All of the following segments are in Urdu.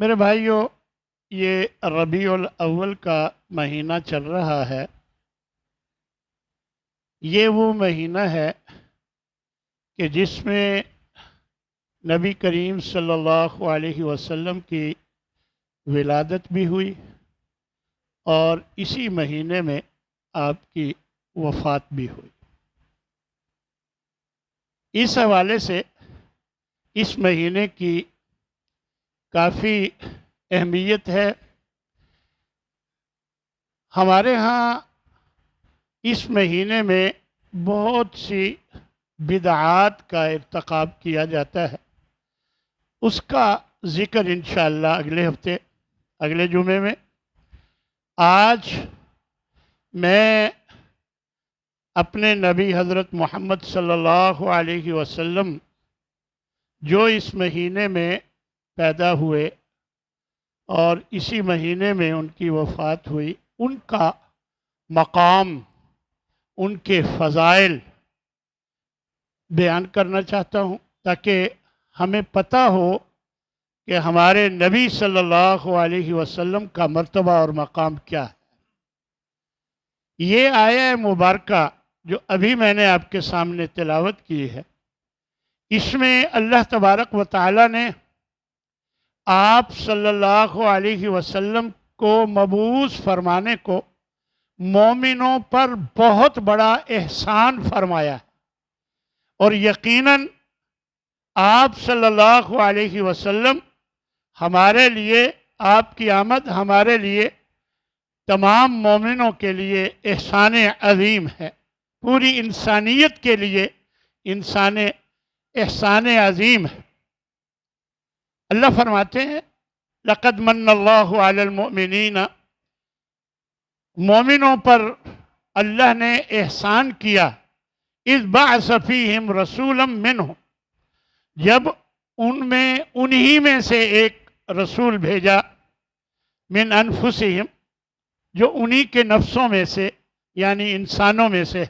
میرے بھائیوں، یہ ربیع الاول کا مہینہ چل رہا ہے۔ یہ وہ مہینہ ہے کہ جس میں نبی کریم صلی اللہ علیہ وسلم کی ولادت بھی ہوئی اور اسی مہینے میں آپ کی وفات بھی ہوئی۔ اس حوالے سے اس مہینے کی کافی اہمیت ہے۔ ہمارے ہاں اس مہینے میں بہت سی بدعات کا ارتکاب کیا جاتا ہے، اس کا ذکر انشاءاللہ اگلے ہفتے اگلے جمعے میں۔ آج میں اپنے نبی حضرت محمد صلی اللہ علیہ وسلم جو اس مہینے میں پیدا ہوئے اور اسی مہینے میں ان کی وفات ہوئی، ان کا مقام، ان کے فضائل بیان کرنا چاہتا ہوں تاکہ ہمیں پتہ ہو کہ ہمارے نبی صلی اللہ علیہ وسلم کا مرتبہ اور مقام کیا ہے۔ یہ آیہ مبارکہ جو ابھی میں نے آپ کے سامنے تلاوت کی ہے، اس میں اللہ تبارک و تعالی نے آپ صلی اللہ علیہ وسلم کو مبعوث فرمانے کو مومنوں پر بہت بڑا احسان فرمایا ہے، اور یقیناً آپ صلی اللہ علیہ وسلم ہمارے لیے، آپ کی آمد ہمارے لیے، تمام مومنوں کے لیے احسان عظیم ہے، پوری انسانیت کے لیے احسان عظیم ہے۔ اللہ فرماتے ہیں لقد من اللہ علی المؤمنین، مومنوں پر اللہ نے احسان کیا، اذ بعث فیہم رسولا منہم، جب انہی میں سے ایک رسول بھیجا، من انفسہم، جو انہی کے نفسوں میں سے یعنی انسانوں میں سے،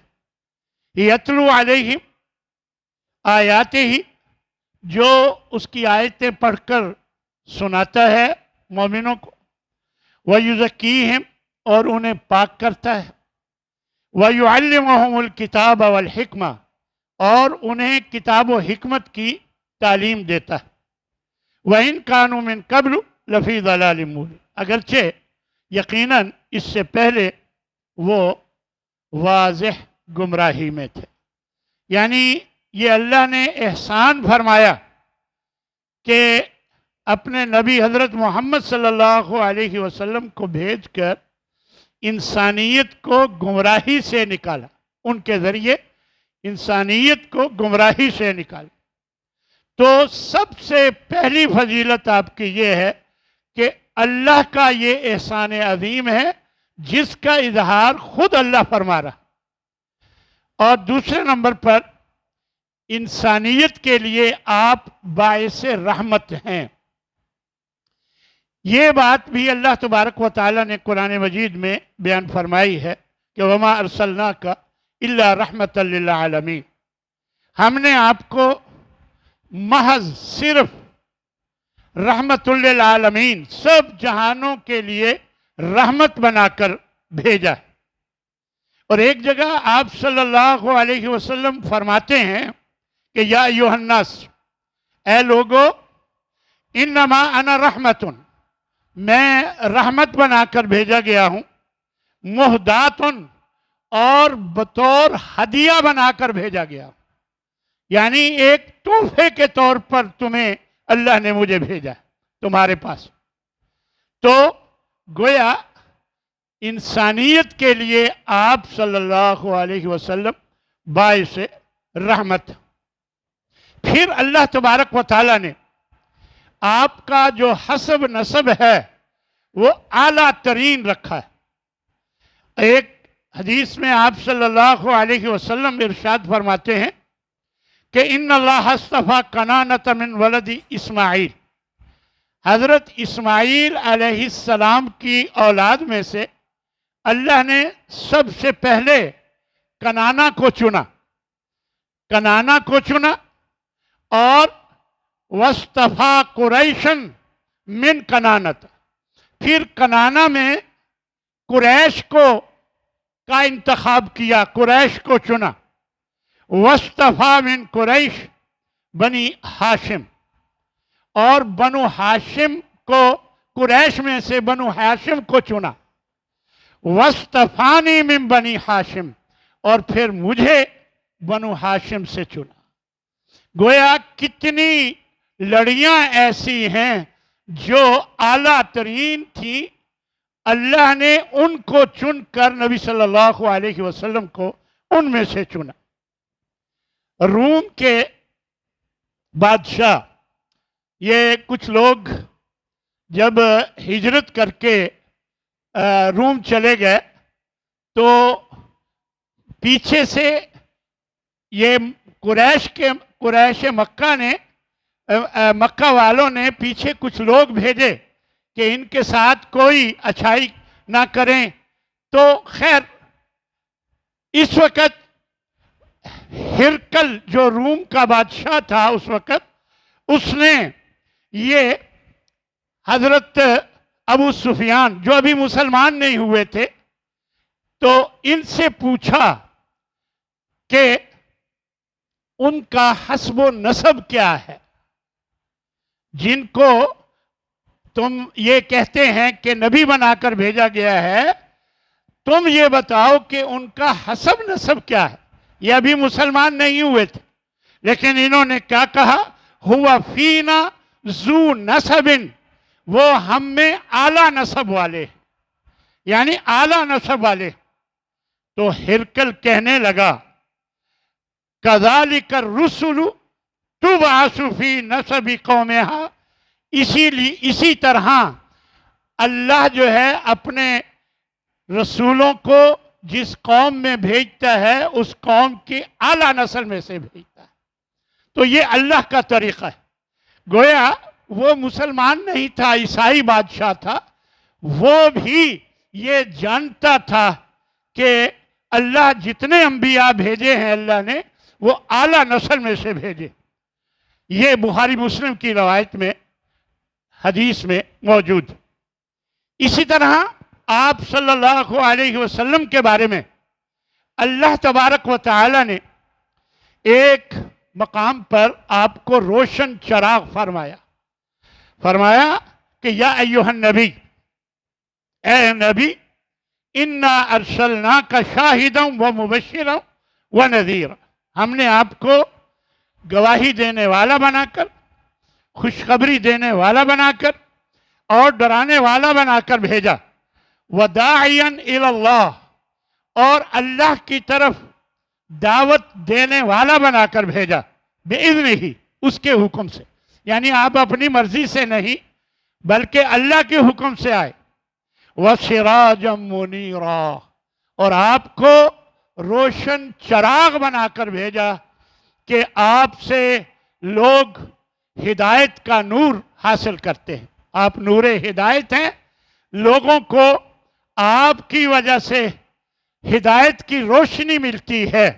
یتلو علیہم آیاتہ، جو اس کی آیتیں پڑھ کر سناتا ہے مومنوں کو، وَيُزَكِّيهِمْ، اور انہیں پاک کرتا ہے، وَيُعَلِّمُهُمُ الْكِتَابَ وَالْحِكْمَةَ، اور انہیں کتاب و حکمت کی تعلیم دیتا ہے، وَإِن كَانُوا مِن قَبْلُ لَفِي ضَلَالٍ مُّبِينٍ، اگرچہ یقیناً اس سے پہلے وہ واضح گمراہی میں تھے۔ یعنی یہ اللہ نے احسان فرمایا کہ اپنے نبی حضرت محمد صلی اللہ علیہ وسلم کو بھیج کر انسانیت کو گمراہی سے نکالا، ان کے ذریعے انسانیت کو گمراہی سے نکالا۔ تو سب سے پہلی فضیلت آپ کی یہ ہے کہ اللہ کا یہ احسان عظیم ہے جس کا اظہار خود اللہ فرما رہا، اور دوسرے نمبر پر انسانیت کے لیے آپ باعث رحمت ہیں۔ یہ بات بھی اللہ تبارک و تعالی نے قرآن مجید میں بیان فرمائی ہے کہ وَمَا أَرْسَلْنَاكَ إِلَّا رَحْمَةً لِلْعَالَمِينَ، ہم نے آپ کو محض صرف رحمت للعالمین، سب جہانوں کے لیے رحمت بنا کر بھیجا ہے۔ اور ایک جگہ آپ صلی اللہ علیہ وسلم فرماتے ہیں کہ یا ایھا الناس، اے لوگو، انما انا رحمت، میں رحمت بنا کر بھیجا گیا ہوں، مہدات، اور بطور ہدیہ بنا کر بھیجا گیا ہوں، یعنی ایک تحفے کے طور پر تمہیں اللہ نے مجھے بھیجا تمہارے پاس۔ تو گویا انسانیت کے لیے آپ صلی اللہ علیہ وسلم باعث رحمت۔ پھر اللہ تبارک و تعالی نے آپ کا جو حسب نسب ہے وہ اعلیٰ ترین رکھا ہے۔ ایک حدیث میں آپ صلی اللہ علیہ وسلم ارشاد فرماتے ہیں کہ ان اللہ اصطفیٰ کنانۃ من ولد اسماعیل، حضرت اسماعیل علیہ السلام کی اولاد میں سے اللہ نے سب سے پہلے کنانہ کو چنا، اور وَاصْطَفَىٰ قُرَيْشًا، من کنانت، پھر کنانا میں قریش کو کا انتخاب کیا، قریش کو چنا. وصطفیٰ من قریش بنی ہاشم، اور بنو ہاشم کو قریش میں سے بنو ہاشم کو چنا. وصطفانی من بنی ہاشم، اور پھر مجھے بنو ہاشم سے چنا. گویا کتنی لڑیاں ایسی ہیں جو اعلیٰ ترین تھی، اللہ نے ان کو چن کر نبی صلی اللہ علیہ وسلم کو ان میں سے چنا. روم کے بادشاہ، یہ کچھ لوگ جب ہجرت کر کے روم چلے گئے تو پیچھے سے یہ قریش مکہ نے مکہ والوں نے پیچھے کچھ لوگ بھیجے کہ ان کے ساتھ کوئی اچھائی نہ کریں. تو خیر اس وقت ہرکل جو روم کا بادشاہ تھا اس وقت، اس نے یہ حضرت ابو سفیان جو ابھی مسلمان نہیں ہوئے تھے، تو ان سے پوچھا کہ ان کا حسب و نسب کیا ہے، جن کو تم یہ کہتے ہیں کہ نبی بنا کر بھیجا گیا ہے، تم یہ بتاؤ کہ ان کا حسب نسب کیا ہے. یہ ابھی مسلمان نہیں ہوئے تھے، لیکن انہوں نے کیا کہا؟ ہوا فینا ذو نسب، وہ ہم میں اعلیٰ نسب والے، یعنی اعلیٰ نسب والے. تو ہرکل کہنے لگا کذالک الرسل تبعث فی نسب قومہا، اسی طرح اللہ جو ہے اپنے رسولوں کو جس قوم میں بھیجتا ہے اس قوم کی اعلیٰ نسل میں سے بھیجتا ہے. تو یہ اللہ کا طریقہ ہے. گویا وہ مسلمان نہیں تھا، عیسائی بادشاہ تھا، وہ بھی یہ جانتا تھا کہ اللہ جتنے انبیاء بھیجے ہیں اللہ نے وہ اعلیٰ نسل میں سے بھیجے. یہ بخاری مسلم کی روایت میں حدیث میں موجود. اسی طرح آپ صلی اللہ علیہ وسلم کے بارے میں اللہ تبارک و تعالی نے ایک مقام پر آپ کو روشن چراغ فرمایا کہ یا ایھا النبی، اے نبی، انا ارسلناک شاہدا ومبشرا ونذیرا، ہم نے آپ کو گواہی دینے والا بنا کر، خوشخبری دینے والا بنا کر اور ڈرانے والا بنا کر بھیجا. وداعیا الی اللہ، اور اللہ کی طرف دعوت دینے والا بنا کر بھیجا، بِإِذْنِهِ، اس کے حکم سے. یعنی آپ اپنی مرضی سے نہیں بلکہ اللہ کے حکم سے آئے. وَسِرَاجًا مُنِيرًا، اور آپ کو روشن چراغ بنا کر بھیجا کہ آپ سے لوگ ہدایت کا نور حاصل کرتے ہیں. آپ نور ہدایت ہیں، لوگوں کو آپ کی وجہ سے ہدایت کی روشنی ملتی ہے.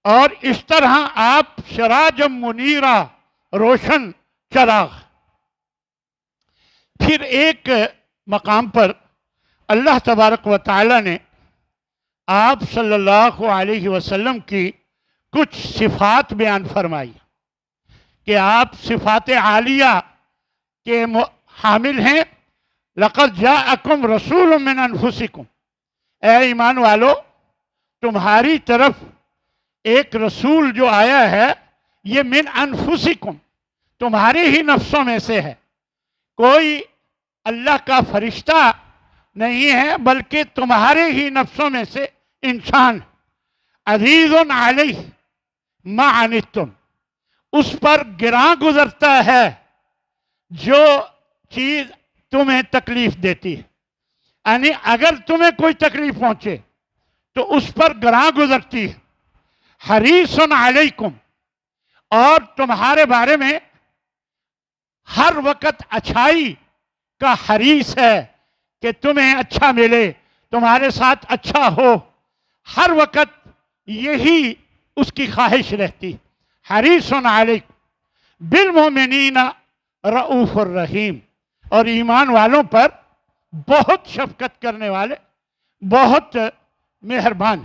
اور اس طرح آپ سراج منیرا، روشن چراغ. پھر ایک مقام پر اللہ تبارک و تعالی نے آپ صلی اللہ علیہ وسلم کی کچھ صفات بیان فرمائی کہ آپ صفات عالیہ کے حامل ہیں. لقد جاءکم رسول من انفسکم، اے ایمان والو، تمہاری طرف ایک رسول جو آیا ہے یہ من انفسکم، تمہارے ہی نفسوں میں سے ہے. کوئی اللہ کا فرشتہ نہیں ہے بلکہ تمہارے ہی نفسوں میں سے انسان. عزیز علیہ ما عنتم، اس پر گراں گزرتا ہے جو چیز تمہیں تکلیف دیتی ہے. یعنی اگر تمہیں کوئی تکلیف پہنچے تو اس پر گراں گزرتی ہے. حریص علیکم، اور تمہارے بارے میں ہر وقت اچھائی کا حریص ہے کہ تمہیں اچھا ملے، تمہارے ساتھ اچھا ہو. ہر وقت یہی اس کی خواہش رہتی. حریص علیکم بالمؤمنین رؤوف الرحیم، اور ایمان والوں پر بہت شفقت کرنے والے، بہت مہربان۔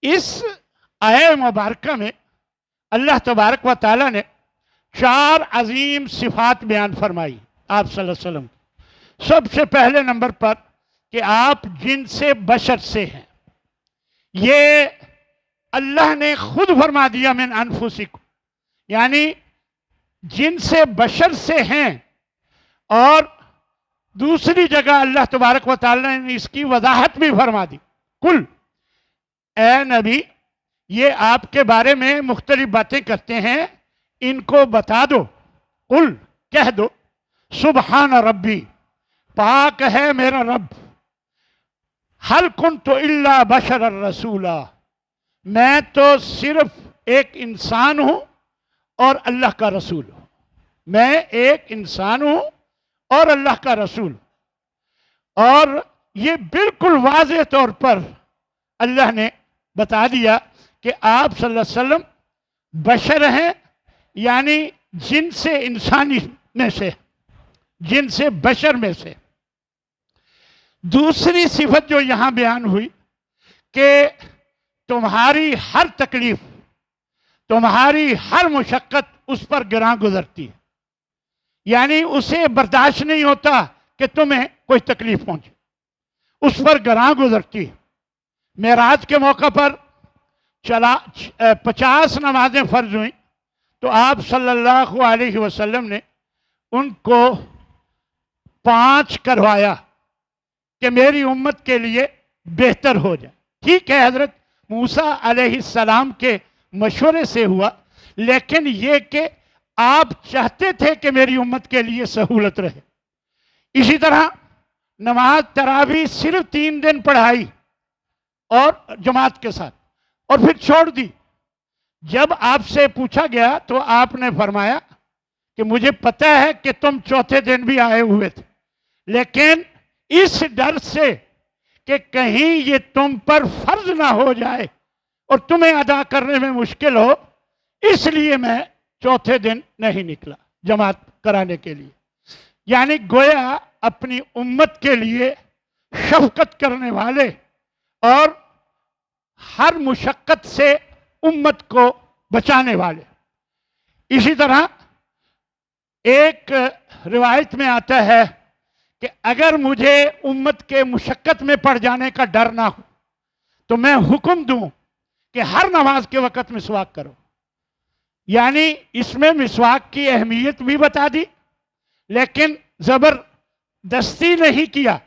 اس آیہ مبارکہ میں اللہ تبارک و تعالیٰ نے 4 عظیم صفات بیان فرمائی آپ صلی اللہ علیہ وسلم۔ سب سے پہلے نمبر پر کہ آپ جن سے بشر سے ہیں، یہ اللہ نے خود فرما دیا من انفسکم، یعنی جن سے بشر سے ہیں۔ اور دوسری جگہ اللہ تبارک و تعالیٰ نے اس کی وضاحت بھی فرما دی، کل اے نبی یہ آپ کے بارے میں مختلف باتیں کرتے ہیں، ان کو بتا دو، قل کہہ دو، سبحان ربی پاک ہے میرا رب، حل کنت الا بشر الرسولا میں تو صرف ایک انسان ہوں اور اللہ کا رسول ہوں، میں ایک انسان ہوں اور اللہ کا رسول۔ اور یہ بالکل واضح طور پر اللہ نے بتا دیا کہ آپ صلی اللہ علیہ وسلم بشر ہیں، یعنی جن سے انسانی میں سے، جن سے بشر میں سے۔ دوسری صفت جو یہاں بیان ہوئی کہ تمہاری ہر تکلیف، تمہاری ہر مشقت اس پر گراں گزرتی ہے، یعنی اسے برداشت نہیں ہوتا کہ تمہیں کوئی تکلیف پہنچے، اس پر گراں گزرتی ہے۔ معراج کے موقع پر 50 نمازیں فرض ہوئیں تو آپ صلی اللہ علیہ وسلم نے ان کو 5 کروایا کہ میری امت کے لیے بہتر ہو جائے۔ ٹھیک ہے حضرت موسیٰ علیہ السلام کے مشورے سے ہوا، لیکن یہ کہ آپ چاہتے تھے کہ میری امت کے لیے سہولت رہے۔ اسی طرح نماز تراویح صرف 3 دن پڑھائی اور جماعت کے ساتھ، اور پھر چھوڑ دی۔ جب آپ سے پوچھا گیا تو آپ نے فرمایا کہ مجھے پتہ ہے کہ تم چوتھے دن بھی آئے ہوئے تھے، لیکن اس ڈر سے کہ کہیں یہ تم پر فرض نہ ہو جائے اور تمہیں ادا کرنے میں مشکل ہو، اس لیے میں چوتھے دن نہیں نکلا جماعت کرانے کے لیے۔ یعنی گویا اپنی امت کے لیے شفقت کرنے والے اور ہر مشقت سے امت کو بچانے والے۔ اسی طرح ایک روایت میں آتا ہے کہ اگر مجھے امت کے مشقت میں پڑ جانے کا ڈر نہ ہو تو میں حکم دوں کہ ہر نماز کے وقت مسواک کرو۔ یعنی اس میں مسواک کی اہمیت بھی بتا دی، لیکن زبردستی نہیں کیا،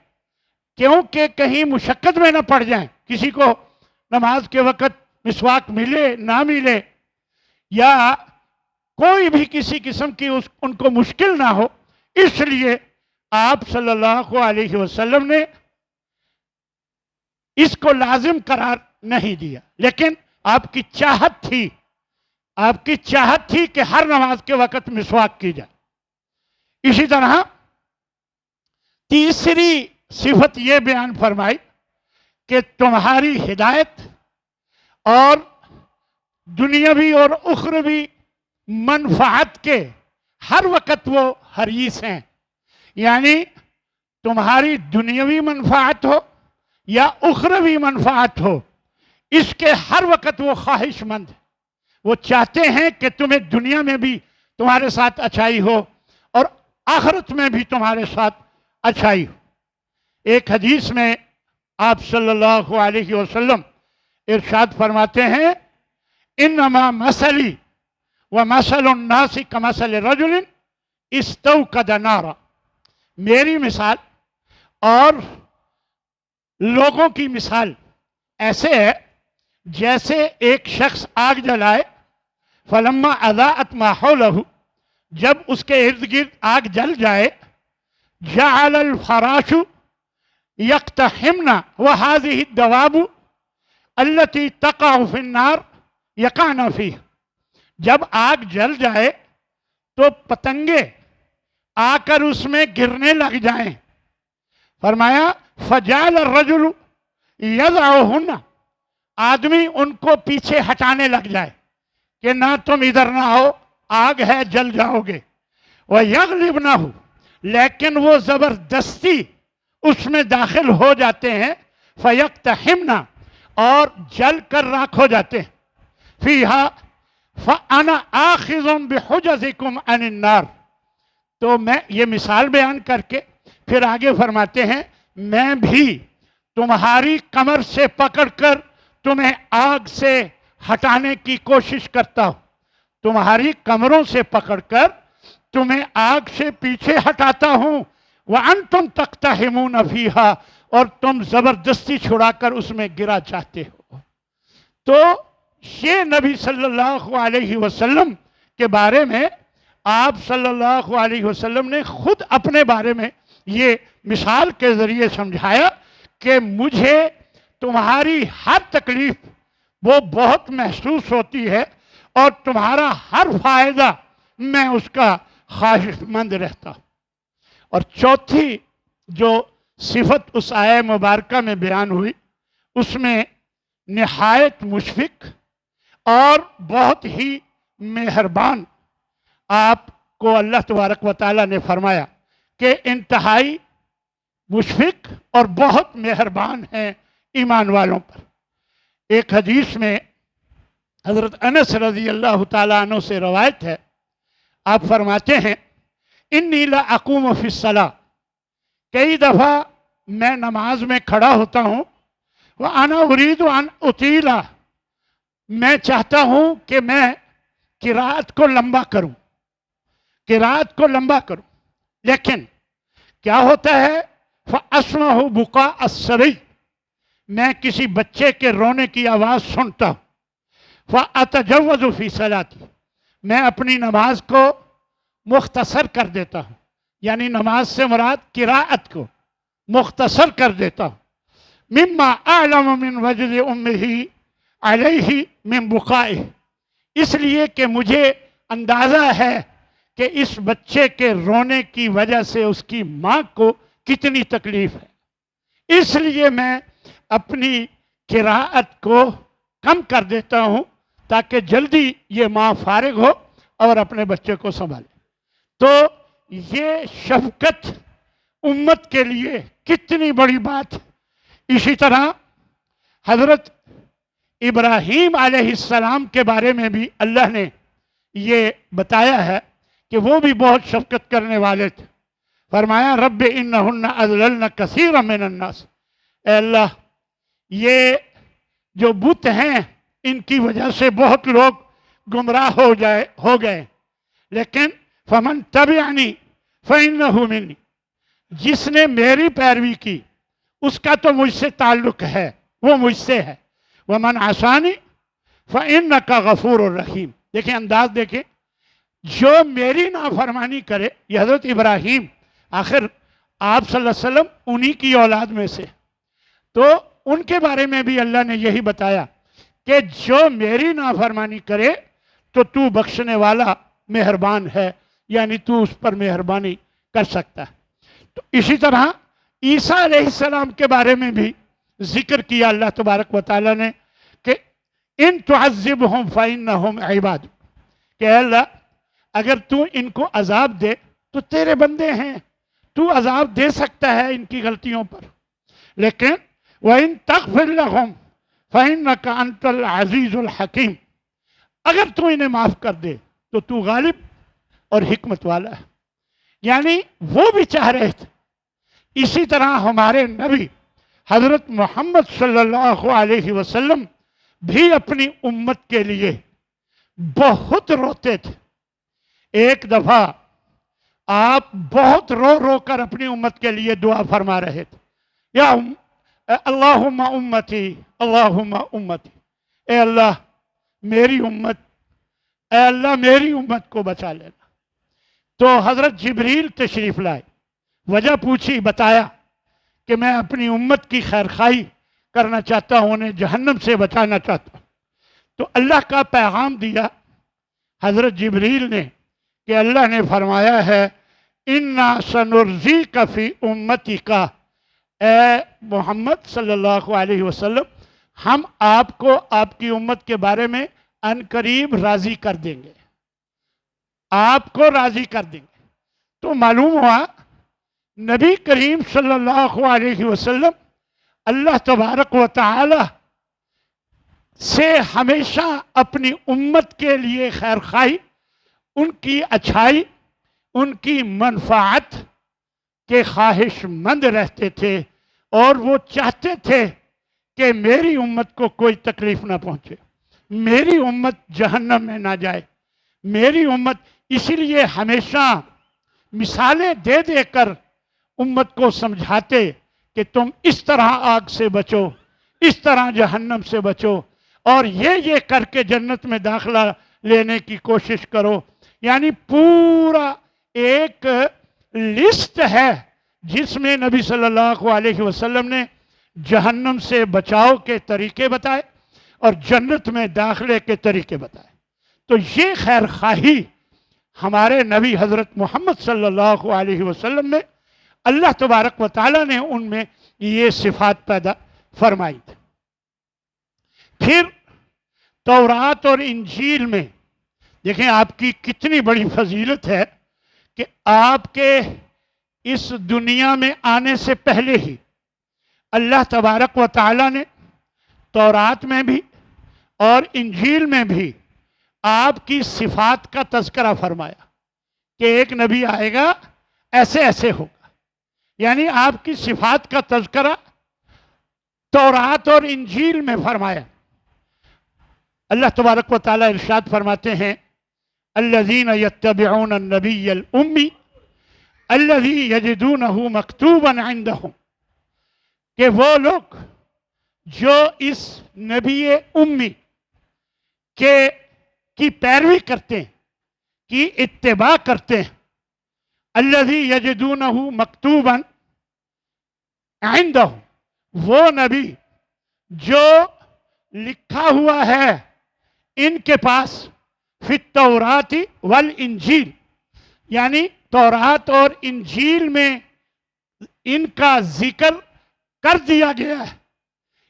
کیونکہ کہیں مشقت میں نہ پڑ جائیں، کسی کو نماز کے وقت مسواک ملے نہ ملے، یا کوئی بھی کسی قسم کی ان کو مشکل نہ ہو، اس لیے آپ صلی اللہ علیہ وسلم نے اس کو لازم قرار نہیں دیا، لیکن آپ کی چاہت تھی، آپ کی چاہت تھی کہ ہر نماز کے وقت مسواک کی جائے۔ اسی طرح تیسری صفت یہ بیان فرمائی کہ تمہاری ہدایت اور دنیاوی اور اخروی منفعت کے ہر وقت وہ حریص ہیں، یعنی تمہاری دنیاوی منفعت ہو یا اخروی منفعت ہو، اس کے ہر وقت وہ خواہش مند ہیں، وہ چاہتے ہیں کہ تمہیں دنیا میں بھی تمہارے ساتھ اچھائی ہو اور آخرت میں بھی تمہارے ساتھ اچھائی ہو۔ ایک حدیث میں آپ صلی اللہ علیہ وسلم ارشاد فرماتے ہیں، انما مثلی ومثل الناس کمثل رجل استوقد نارا، میری مثال اور لوگوں کی مثال ایسے ہے جیسے ایک شخص آگ جلائے، فلما اضاءت ما حولہ، جب اس کے ارد گرد آگ جل جائے، جعل الفراش یقتحمن وهذه الدواب التي تقع في النار یقعن فیہ، جب آگ جل جائے تو پتنگے آ کر اس میں گرنے لگ جائیں۔ فرمایا فجعل الرجل یضعہن، آدمی ان کو پیچھے ہٹانے لگ جائے کہ نہ تم ادھر نہ آؤ، آگ ہے جل جاؤ گے۔ وَيَغْلِبْنَهُ، لیکن وہ زبردستی اس میں داخل ہو جاتے ہیں، فیقتحمنا، اور جل کر راکھ ہو جاتے ہیں، فیہا فانا آخذ بحجزکم عن النار. تو میں یہ مثال بیان کر کے پھر آگے فرماتے ہیں میں بھی تمہاری کمر سے پکڑ کر تمہیں آگ سے ہٹانے کی کوشش کرتا ہوں، تمہاری کمروں سے پکڑ کر تمہیں آگ سے پیچھے ہٹاتا ہوں، وَأَنْتُمْ تَقْتَحِمُونَ فِيهَا، اور تم زبردستی چھڑا کر اس میں گرا چاہتے ہو. تو یہ نبی صلی اللہ علیہ وسلم کے بارے میں آپ صلی اللہ علیہ وسلم نے خود اپنے بارے میں یہ مثال کے ذریعے سمجھایا کہ مجھے تمہاری ہر تکلیف وہ بہت محسوس ہوتی ہے، اور تمہارا ہر فائدہ میں اس کا خواہش مند رہتا ہوں. اور چوتھی جو صفت اس آیہ مبارکہ میں بیان ہوئی، اس میں نہایت مشفق اور بہت ہی مہربان آپ کو اللہ تبارک و تعالیٰ نے فرمایا کہ انتہائی مشفق اور بہت مہربان ہیں ایمان والوں پر. ایک حدیث میں حضرت انس رضی اللہ تعالیٰ عنہ سے روایت ہے، آپ فرماتے ہیں انی لاقوم فی الصلاۃ، کئی دفعہ میں نماز میں کھڑا ہوتا ہوں، وانا ارید ان اطیلا، میں چاہتا ہوں کہ میں قرات کو لمبا کروں، قرات کو لمبا کروں، لیکن کیا ہوتا ہے فاسمع بکاء الصبی، میں کسی بچے کے رونے کی آواز سنتا ہوں، فاتجوز فی صلاتی، میں اپنی نماز کو مختصر کر دیتا ہوں، یعنی نماز سے مراد قراءت کو مختصر کر دیتا ہوں، مما اعلم من وجد امہ علیہ من بقائہ، اس لیے کہ مجھے اندازہ ہے کہ اس بچے کے رونے کی وجہ سے اس کی ماں کو کتنی تکلیف ہے، اس لیے میں اپنی قراءت کو کم کر دیتا ہوں تاکہ جلدی یہ ماں فارغ ہو اور اپنے بچے کو سنبھالے. تو یہ شفقت امت کے لیے کتنی بڑی بات. اسی طرح حضرت ابراہیم علیہ السلام کے بارے میں بھی اللہ نے یہ بتایا ہے کہ وہ بھی بہت شفقت کرنے والے تھے. فرمایا رب انہن اضللن کثیرا من الناس، اے اللہ یہ جو بت ہیں ان کی وجہ سے بہت لوگ گمراہ ہو گئے، لیکن فمن تبعنی فإنہ منی، جس نے میری پیروی کی اس کا تو مجھ سے تعلق ہے، وہ مجھ سے ہے، ومن عصانی فإنک غفور الرحیم. دیکھیں انداز دیکھیں، جو میری نافرمانی کرے، یہ حضرت ابراہیم آخر آپ صلی اللہ علیہ وسلم انہی کی اولاد میں سے، تو ان کے بارے میں بھی اللہ نے یہی بتایا کہ جو میری نافرمانی کرے تو تو بخشنے والا مہربان ہے، یعنی تو اس پر مہربانی کر سکتا ہے. تو اسی طرح عیسیٰ علیہ السلام کے بارے میں بھی ذکر کیا اللہ تبارک و تعالیٰ نے کہ ان تعذبہم فإنہم عباد، کہ اے اللہ اگر تو ان کو عذاب دے تو تیرے بندے ہیں، تو عذاب دے سکتا ہے ان کی غلطیوں پر، لیکن وَإِن تَغْفِرْ لَهُمْ فَإِنَّكَ أَنْتَ الْعَزِيزُ الْحَكِيمُ، اگر تو انہیں معاف کر دے تو تو غالب اور حکمت والا ہے. یعنی وہ بھی چاہ رہے تھے. اسی طرح ہمارے نبی حضرت محمد صلی اللہ علیہ وسلم بھی اپنی امت کے لیے بہت روتے تھے. ایک دفعہ آپ بہت رو رو کر اپنی امت کے لیے دعا فرما رہے تھے، یا اللہم امتی اللہم امتی، اے اللہ میری امت، اے اللہ میری امت کو بچا لینا. تو حضرت جبریل تشریف لائے، وجہ پوچھی، بتایا کہ میں اپنی امت کی خیرخواہی کرنا چاہتا ہوں، انہیں جہنم سے بچانا چاہتا ہوں. تو اللہ کا پیغام دیا حضرت جبریل نے کہ اللہ نے فرمایا ہے اِنَّا سَنُرْزِيكَ فِي أُمَّتِكَ، اے محمد صلی اللہ علیہ وسلم ہم آپ کو آپ کی امت کے بارے میں ان قریب راضی کر دیں گے، آپ کو راضی کر دیں گے. تو معلوم ہوا نبی کریم صلی اللہ علیہ وسلم اللہ تبارک و تعالی سے ہمیشہ اپنی امت کے لیے خیر خواہی، ان کی اچھائی، ان کی منفعت کے خواہش مند رہتے تھے، اور وہ چاہتے تھے کہ میری امت کو کوئی تکلیف نہ پہنچے، میری امت جہنم میں نہ جائے، میری امت، اسی لیے ہمیشہ مثالیں دے دے کر امت کو سمجھاتے کہ تم اس طرح آگ سے بچو، اس طرح جہنم سے بچو، اور یہ کر کے جنت میں داخلہ لینے کی کوشش کرو. یعنی پورا ایک لسٹ ہے جس میں نبی صلی اللہ علیہ وسلم نے جہنم سے بچاؤ کے طریقے بتائے اور جنت میں داخلے کے طریقے بتائے. تو یہ خیر خواہی ہمارے نبی حضرت محمد صلی اللہ علیہ وسلم میں اللہ تبارک و تعالیٰ نے ان میں یہ صفات پیدا فرمائی تھی. پھر تورات اور انجیل میں دیکھیں آپ کی کتنی بڑی فضیلت ہے کہ آپ کے اس دنیا میں آنے سے پہلے ہی اللہ تبارک و تعالیٰ نے تورات میں بھی اور انجیل میں بھی آپ کی صفات کا تذکرہ فرمایا کہ ایک نبی آئے گا، ایسے ایسے ہوگا. یعنی آپ کی صفات کا تذکرہ تورات اور انجیل میں فرمایا. اللہ تبارک و تعالیٰ ارشاد فرماتے ہیں الذین یتبعون النبی الامی الذی یجدونہ مکتوبا عندہم، کہ وہ لوگ جو اس نبی امی کی پیروی کرتے ہیں، کی اتباع کرتے ہیں. الذی یجدونہ مکتوبا عندہم، وہ نبی جو لکھا ہوا ہے ان کے پاس فی التورات والانجیل، یعنی تورات اور انجیل میں ان کا ذکر کر دیا گیا ہے.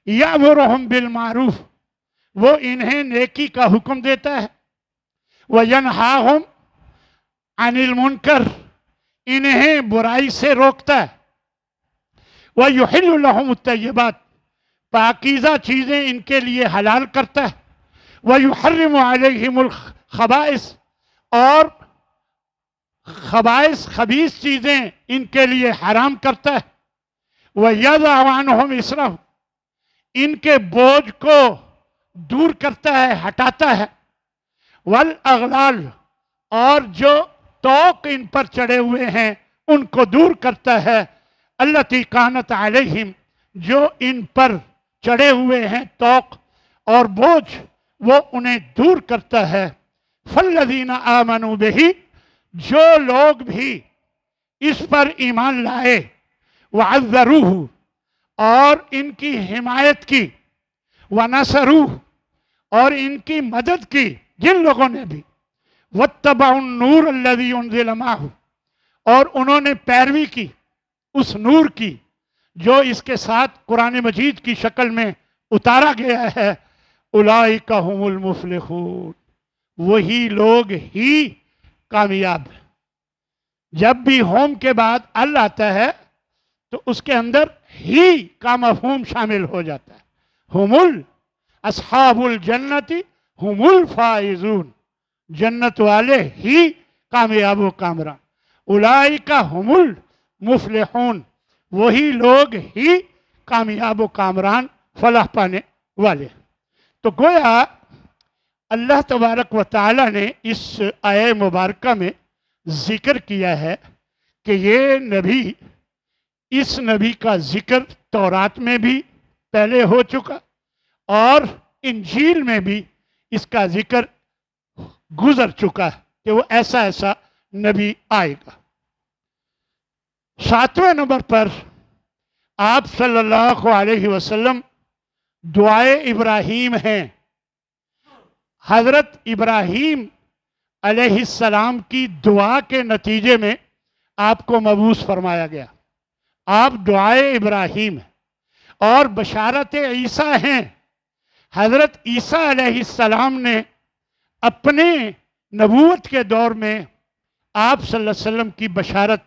یأمرہم بالمعروف، وہ انہیں نیکی کا حکم دیتا ہے. وینہاہم عن المنکر، انہیں برائی سے روکتا ہے. ویحل لہم الطیبات، پاکیزہ چیزیں ان کے لیے حلال کرتا ہے. ویحرم علیہم الخبائث، اور خبیث چیزیں ان کے لیے حرام کرتا ہے. وَيَضَعُ عَنْهُمْ إِصْرَهُمْ، ان کے بوجھ کو دور کرتا ہے، ہٹاتا ہے. وَالْأَغْلَالِ، اور جو توق ان پر چڑھے ہوئے ہیں ان کو دور کرتا ہے. الَّتِي كَانَتْ عَلَيْهِمْ، جو ان پر چڑھے ہوئے ہیں توق اور بوجھ، وہ انہیں دور کرتا ہے. فَالَّذِينَ آمَنُوا بِهِ، جو لوگ بھی اس پر ایمان لائے. وَعَذَّرُوهُ، اور ان کی حمایت کی. وَنَصَرُوهُ، اور ان کی مدد کی جن لوگوں نے بھی. وَاتَّبَعُوا النُّورَ الَّذِي أُنزِلَ مَعَهُ، اور انہوں نے پیروی کی اس نور کی جو اس کے ساتھ قرآن مجید کی شکل میں اتارا گیا ہے. اولئک هم المفلحون، وہی لوگ ہی کامیاب ہیں. جب بھی ہوم کے بعد ال آتا ہے تو اس کے اندر ہی کا مفہوم شامل ہو جاتا ہے. اصحاب الجنت هم الفائزون، جنت والے ہی کامیاب و کامران. اولئک هم المفلحون، وہی لوگ ہی کامیاب و کامران فلاح پانے والے. تو گویا اللہ تبارک و تعالیٰ نے اس آیہ مبارکہ میں ذکر کیا ہے کہ یہ نبی، اس نبی کا ذکر تورات میں بھی پہلے ہو چکا اور انجیل میں بھی اس کا ذکر گزر چکا ہے کہ وہ ایسا ایسا نبی آئے گا. 7ویں نمبر پر آپ صلی اللہ علیہ وسلم دعائے ابراہیم ہیں. حضرت ابراہیم علیہ السلام کی دعا کے نتیجے میں آپ کو مبعوث فرمایا گیا. آپ دعائے ابراہیم ہیں اور بشارت عیسیٰ ہیں. حضرت عیسیٰ علیہ السلام نے اپنے نبوت کے دور میں آپ صلی اللہ علیہ وسلم کی بشارت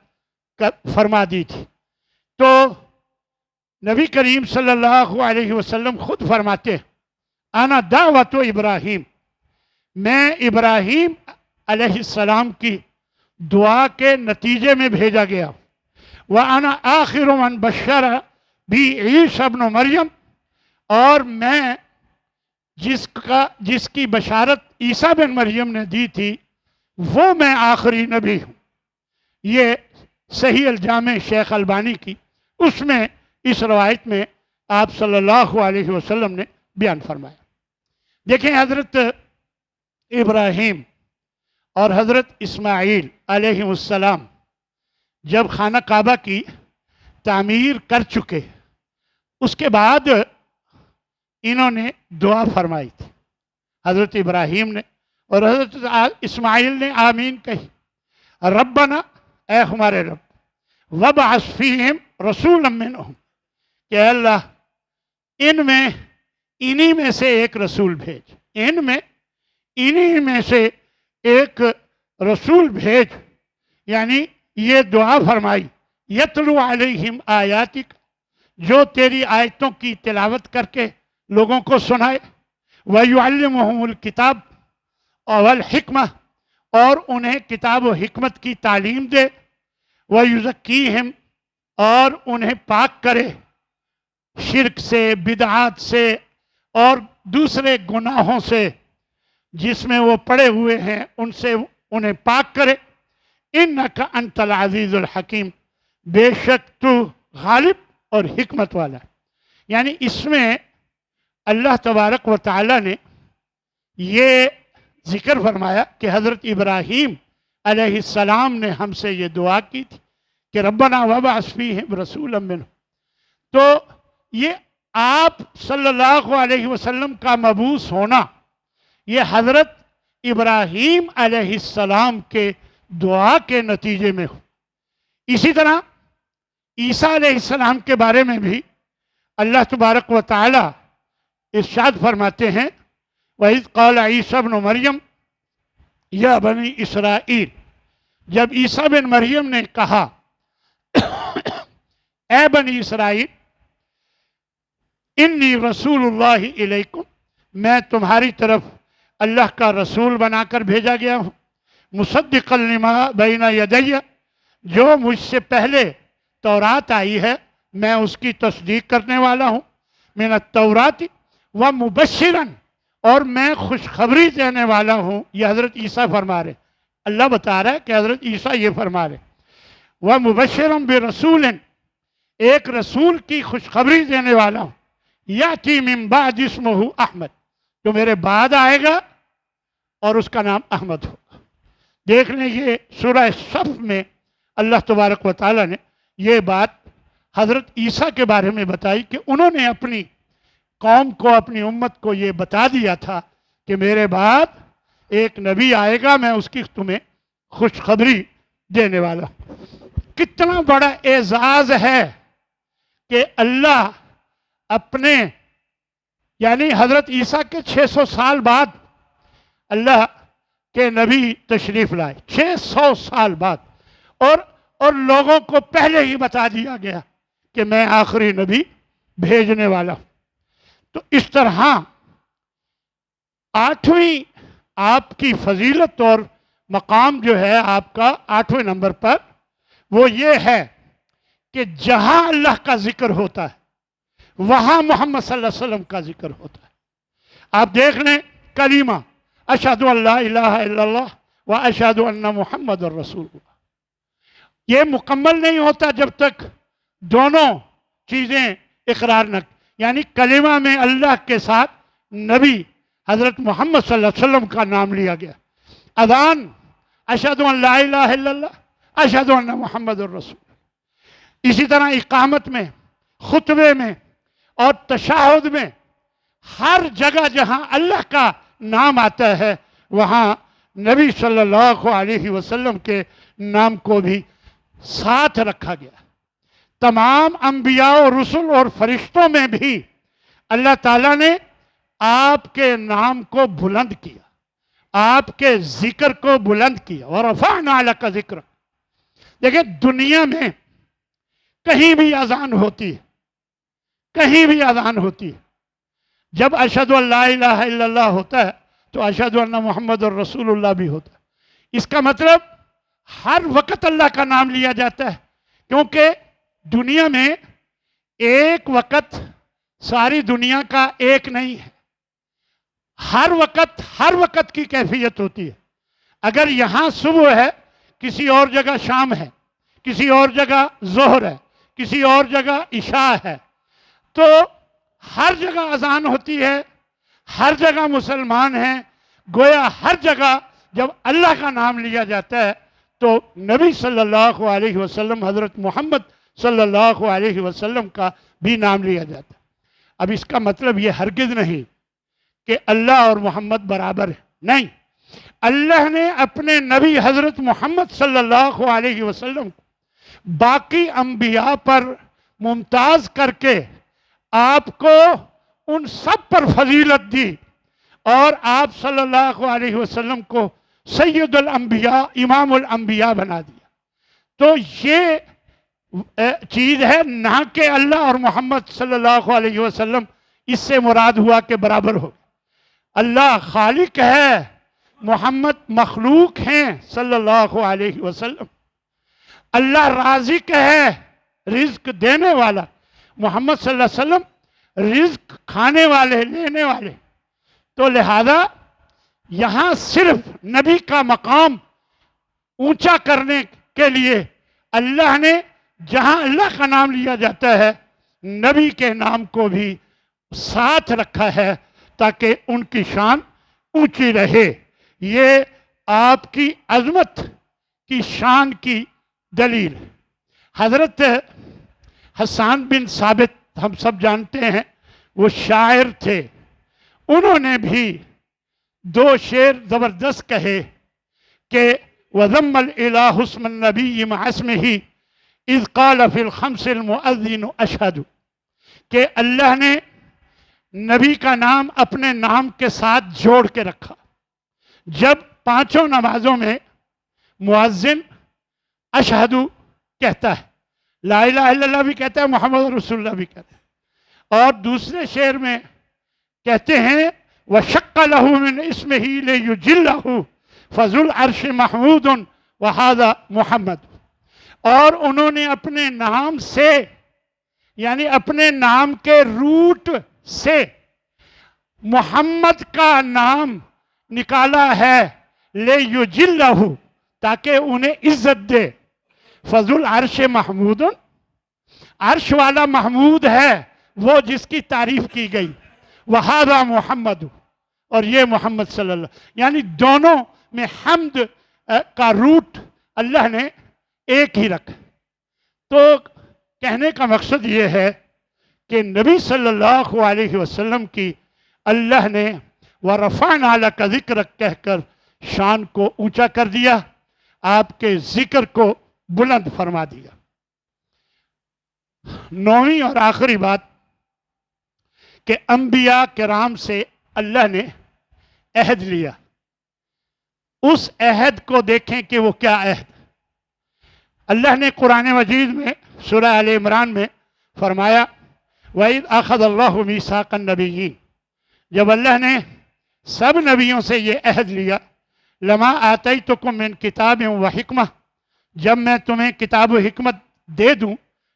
فرما دی تھی۔ تو نبی کریم صلی اللہ علیہ وسلم خود فرماتے ہیں انا دعوت ابراہیم، میں ابراہیم علیہ السلام کی دعا کے نتیجے میں بھیجا گیا۔ وَأَنَا آخِرُ مَنْ بَشَّرَ بِی عیسی ابن مریم، اور میں جس کی بشارت عیسیٰ بن مریم نے دی تھی وہ میں آخری نبی ہوں۔ یہ صحیح الجامع شیخ البانی کی، اس میں اس روایت میں آپ صلی اللہ علیہ وسلم نے بیان فرمایا۔ دیکھیں حضرت ابراہیم اور حضرت اسماعیل علیہ السلام جب خانہ کعبہ کی تعمیر کر چکے، اس کے بعد انہوں نے دعا فرمائی تھی، حضرت ابراہیم نے اور حضرت اسماعیل نے آمین کہی، ربنا، اے ہمارے رب، وابعث فیہم رسولا منہم، کہ اے اللہ انہی میں سے ایک رسول بھیج، انہی میں سے ایک رسول بھیج، یعنی یہ دعا فرمائی، یتلو علیہم آیاتک، جو تیری آیتوں کی تلاوت کر کے لوگوں کو سنائے، وَيُعَلِّمُهُمُ الْكِتَابَ وَالْحِکْمَةَ، اور انہیں کتاب و حکمت کی تعلیم دے، وَيُزَكِّيهِمْ، اور انہیں پاک کرے شرک سے، بدعات سے اور دوسرے گناہوں سے جس میں وہ پڑے ہوئے ہیں، ان سے انہیں پاک کرے، اِنَّكَ أَنْتَ الْعَزِيزُ الْحَكِيمُ، بے شک تو غالب اور حکمت والا ہے۔ یعنی اس میں اللہ تبارک و تعالی نے یہ ذکر فرمایا کہ حضرت ابراہیم علیہ السلام نے ہم سے یہ دعا کی تھی کہ ربنا وابعث فیہم رسولا منہم۔ تو یہ آپ صلی اللہ علیہ وسلم کا مبعوث ہونا یہ حضرت ابراہیم علیہ السلام کے دعا کے نتیجے میں ہو۔ اسی طرح عیسیٰ علیہ السلام کے بارے میں بھی اللہ تبارک و تعالی ارشاد فرماتے ہیں وَإِذْ قَالَ عِيسَى ابْنُ مَرْيَمَ یا بنی اسرائیل، جب عیسیٰ بن مریم نے کہا اے بنی اسرائیل، انی رسول اللہ علیکم، میں تمہاری طرف اللہ کا رسول بنا کر بھیجا گیا ہوں، مصدقا لما بین یدی، جو مجھ سے پہلے تورات آئی ہے میں اس کی تصدیق کرنے والا ہوں، من التورات ومبشرا، اور میں خوشخبری دینے والا ہوں۔ یہ حضرت عیسیٰ فرما رہے، اللہ بتا رہا ہے کہ حضرت عیسیٰ یہ فرما رہے، ومبشرا برسول، ایک رسول کی خوشخبری دینے والا ہوں، یاتی من بعد اسمہ احمد، جو میرے بعد آئے گا اور اس کا نام احمد ہوگا۔ دیکھ لیں یہ سورہ صف میں اللہ تبارک و تعالی نے یہ بات حضرت عیسیٰ کے بارے میں بتائی کہ انہوں نے اپنی قوم کو، اپنی امت کو یہ بتا دیا تھا کہ میرے بعد ایک نبی آئے گا، میں اس کی تمہیں خوشخبری دینے والا ہوں۔ کتنا بڑا اعزاز ہے کہ اللہ اپنے، یعنی حضرت عیسیٰ کے 600 سال بعد اللہ کے نبی تشریف لائے، 600 سال بعد، اور لوگوں کو پہلے ہی بتا دیا گیا کہ میں آخری نبی بھیجنے والا ہوں۔ تو اس طرح 8ویں آپ کی فضیلت اور مقام جو ہے آپ کا 8ویں نمبر پر، وہ یہ ہے کہ جہاں اللہ کا ذکر ہوتا ہے وہاں محمد صلی اللہ علیہ وسلم کا ذکر ہوتا ہے۔ آپ دیکھ لیں کلمہ اشہد ان لا الہ الا اللہ و اشہد ان محمد رسول اللہ، یہ مکمل نہیں ہوتا جب تک دونوں چیزیں اقرار نہ، یعنی کلمہ میں اللہ کے ساتھ نبی حضرت محمد صلی اللہ علیہ وسلم کا نام لیا گیا، اذان اشہد ان لا الہ الا اللہ اشہد ان محمد رسول، اسی طرح اقامت میں، خطبے میں اور تشہد میں، ہر جگہ جہاں اللہ کا نام آتا ہے وہاں نبی صلی اللہ علیہ وسلم کے نام کو بھی ساتھ رکھا گیا۔ تمام انبیاء و رسل اور فرشتوں میں بھی اللہ تعالیٰ نے آپ کے نام کو بلند کیا، آپ کے ذکر کو بلند کیا، وَرَفَعْنَا لَكَ ذِكْرَكَ۔ دیکھیں دنیا میں کہیں بھی اذان ہوتی ہے، کہیں بھی اذان ہوتی ہے، جب اشہد ان لا الہ الا اللہ ہوتا ہے تو اشہد ان محمد الرسول اللہ بھی ہوتا ہے۔ اس کا مطلب ہر وقت اللہ کا نام لیا جاتا ہے، کیونکہ دنیا میں ایک وقت ساری دنیا کا ایک نہیں ہے، ہر وقت کی کیفیت ہوتی ہے۔ اگر یہاں صبح ہے، کسی اور جگہ شام ہے، کسی اور جگہ ظہر ہے، کسی اور جگہ عشاء ہے، تو ہر جگہ اذان ہوتی ہے، ہر جگہ مسلمان ہیں، گویا ہر جگہ جب اللہ کا نام لیا جاتا ہے تو نبی صلی اللہ علیہ وسلم، حضرت محمد صلی اللہ علیہ وسلم کا بھی نام لیا جاتا ہے۔ اب اس کا مطلب یہ ہرگز نہیں کہ اللہ اور محمد برابر ہیں، نہیں، اللہ نے اپنے نبی حضرت محمد صلی اللہ علیہ وسلم کو باقی انبیاء پر ممتاز کر کے آپ کو ان سب پر فضیلت دی، اور آپ صلی اللہ علیہ وسلم کو سید الانبیاء، امام الانبیاء بنا دیا۔ تو یہ چیز ہے، نہ کہ اللہ اور محمد صلی اللہ علیہ وسلم اس سے مراد ہوا کہ برابر ہو۔ اللہ خالق ہے، محمد مخلوق ہیں صلی اللہ علیہ وسلم۔ اللہ رازق ہے، رزق دینے والا، محمد صلی اللہ علیہ وسلم رزق کھانے والے، لینے والے۔ تو لہذا یہاں صرف نبی کا مقام اونچا کرنے کے لیے اللہ نے جہاں اللہ کا نام لیا جاتا ہے نبی کے نام کو بھی ساتھ رکھا ہے تاکہ ان کی شان اونچی رہے۔ یہ آپ کی عظمت کی شان کی دلیل۔ حضرت حسان بن ثابت ہم سب جانتے ہیں، وہ شاعر تھے، انہوں نے بھی دو شعر زبردست کہے کہ وَذَمَّ الْإِلَٰهُ اسْمَ النَّبِيِّ مَعَ اسْمِهِ اِذْ قَالَ فِي الْخَمْسِ الْمُؤَذِّنُ أَشْهَدُ، کہ اللہ نے نبی کا نام اپنے نام کے ساتھ جوڑ کے رکھا۔ جب پانچوں نمازوں میں مؤذن اشہدو کہتا ہے، لا الہ الا اللہ بھی کہتا ہے، محمد رسول اللہ بھی کہتا ہے، اور دوسرے شعر میں کہتے ہیں وَشَقَّ لَهُ مِنْ اسْمِهِ لِيُجِلَّهُ فَذُو الْعَرْشِ مَحْمُودٌ وَهَذَا مُحَمَّدٌ، اور انہوں نے اپنے نام سے، یعنی اپنے نام کے روٹ سے محمد کا نام نکالا ہے، لِيُجِلَّهُ، تاکہ انہیں عزت دے۔ فَذُو الْعَرْشِ مَحْمُودٌ، عرش والا محمود ہے، وہ جس کی تعریف کی گئی، وَهَذَا مُحَمَّدُ، اور یہ محمد صلی اللہ، یعنی دونوں میں حمد کا روٹ اللہ نے ایک ہی رکھا۔ تو کہنے کا مقصد یہ ہے کہ نبی صلی اللہ علیہ وسلم کی اللہ نے وَرَفَعْنَا لَكَ ذِكْرَكَ کہہ کر شان کو اونچا کر دیا، آپ کے ذکر کو بلند فرما دیا۔ نویں اور آخری بات کہ انبیاء کرام سے اللہ نے عہد لیا، اس عہد کو دیکھیں کہ وہ کیا عہد۔ اللہ نے قرآن مجید میں سورہ آل عمران میں فرمایا وَإِذْ أَخَذَ اللَّهُ مِيثَاقَ النَّبِيِّينَ، جب اللہ نے سب نبیوں سے یہ عہد لیا، لَمَا آتَيْتُكُم مِّن كِتَابٍ وَحِكْمَةٍ، جب میں تمہیں کتاب و حکمت دے دوں،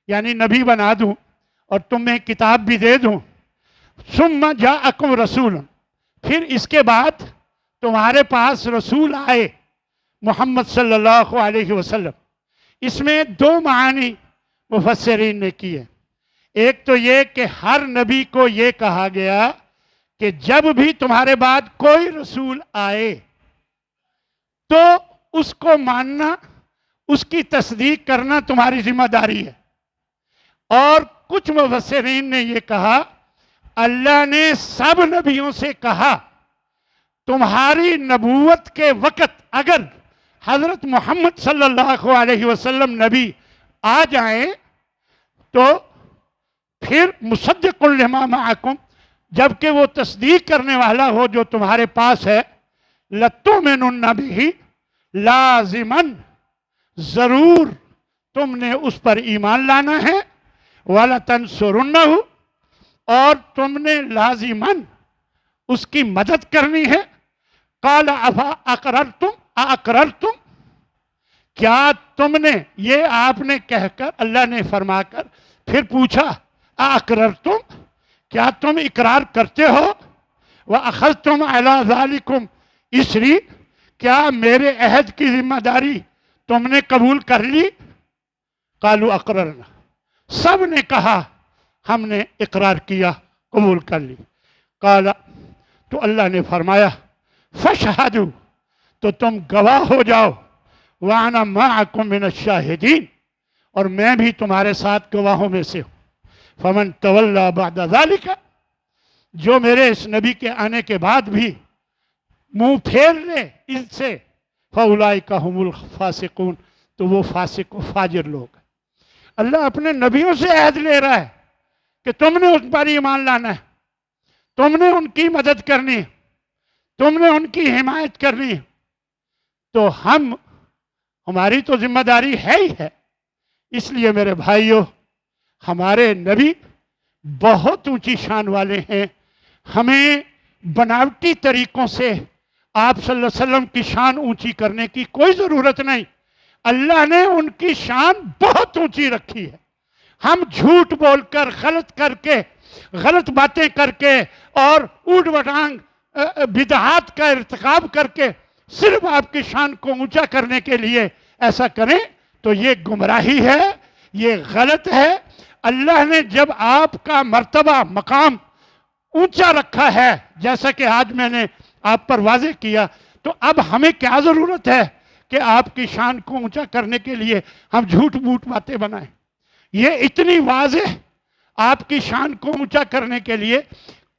یعنی نبی بنا دوں اور تمہیں کتاب بھی دے دوں، ثُمَّ جَاءَكُمْ رَسُولٌ، پھر اس کے بعد تمہارے پاس رسول آئے محمد صلی اللہ علیہ وسلم۔ اس میں دو معنی مفسرین نے کیے۔ ایک تو یہ کہ ہر نبی کو یہ کہا گیا کہ جب بھی تمہارے بعد کوئی رسول آئے تو اس کو ماننا، اس کی تصدیق کرنا تمہاری ذمہ داری ہے۔ اور کچھ مفسرین نے یہ کہا اللہ نے سب نبیوں سے کہا تمہاری نبوت کے وقت اگر حضرت محمد صلی اللہ علیہ وسلم نبی آ جائیں تو پھر مصدق لما معکم، جبکہ وہ تصدیق کرنے والا ہو جو تمہارے پاس ہے، لَتُؤْمِنُنَّ بِهِ، لازماً ضرور تم نے اس پر ایمان لانا ہے، وَلَتَنْصُرُنَّهُ، اور تم نے لازماً اس کی مدد کرنی ہے۔ قَالَ أَقْرَرْتُمْ، کیا تم نے، یہ آپ نے کہہ کر، اللہ نے فرما کر پھر پوچھا أَقْرَرْتُمْ، کیا تم اقرار کرتے ہو؟ وَأَخَذْتُمْ عَلَى ذَلِكُمْ إِصْرِي، کیا میرے عہد کی ذمہ داری تم نے قبول کر لی؟ قالوا اقررنا، سب نے کہا ہم نے اقرار کیا، قبول کر لی۔ قال، تو اللہ نے فرمایا فاشہدوا، تو تم گواہ ہو جاؤ، وَأَنَا مَعَكُمْ مِنَ الشَّاهِدِينَ، اور میں بھی تمہارے ساتھ گواہوں میں سے ہوں۔ فَمَن تَوَلَّى بَعْدَ ذَلِكَ، جو میرے اس نبی کے آنے کے بعد بھی منہ پھیر لے ان سے، فَأُولَئِكَ هُمُ الْفَاسِقُونَ، تو وہ فاسق و فاجر لوگ ہیں۔ اللہ اپنے نبیوں سے عہد لے رہا ہے کہ تم نے ان پر ایمان لانا ہے، تم نے ان کی مدد کرنی ہے، تم نے ان کی حمایت کرنی ہے۔ تو ہماری تو ذمہ داری ہے ہی ہے۔ اس لیے میرے بھائیوں، ہمارے نبی بہت اونچی شان والے ہیں، ہمیں بناوٹی طریقوں سے آپ صلی اللہ علیہ وسلم کی شان اونچی کرنے کی کوئی ضرورت نہیں۔ اللہ نے ان کی شان بہت اونچی رکھی ہے۔ ہم جھوٹ بول کر، غلط کر کے، غلط باتیں کر کے اور اوٹ بٹانگ بدعات کا ارتکاب کر کے صرف آپ کی شان کو اونچا کرنے کے لیے ایسا کریں تو یہ گمراہی ہے، یہ غلط ہے۔ اللہ نے جب آپ کا مرتبہ، مقام اونچا رکھا ہے، جیسا کہ آج میں نے آپ پر واضح کیا، تو اب ہمیں کیا ضرورت ہے کہ آپ کی شان کو اونچا کرنے کے لیے ہم جھوٹ موٹ باتیں بنائیں؟ یہ اتنی واضح آپ کی شان کو اونچا کرنے کے لیے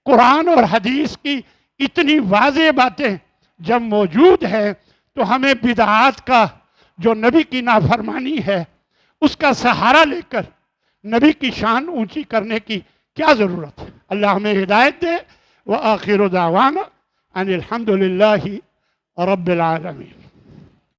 قرآن اور حدیث کی اتنی واضح باتیں جب موجود ہیں، تو ہمیں بدعات کا، جو نبی کی نافرمانی ہے، اس کا سہارا لے کر نبی کی شان اونچی کرنے کی کیا ضرورت ہے؟ اللہ ہمیں ہدایت دے۔ وآخر دعوانا ان الحمد للہ رب العالمین۔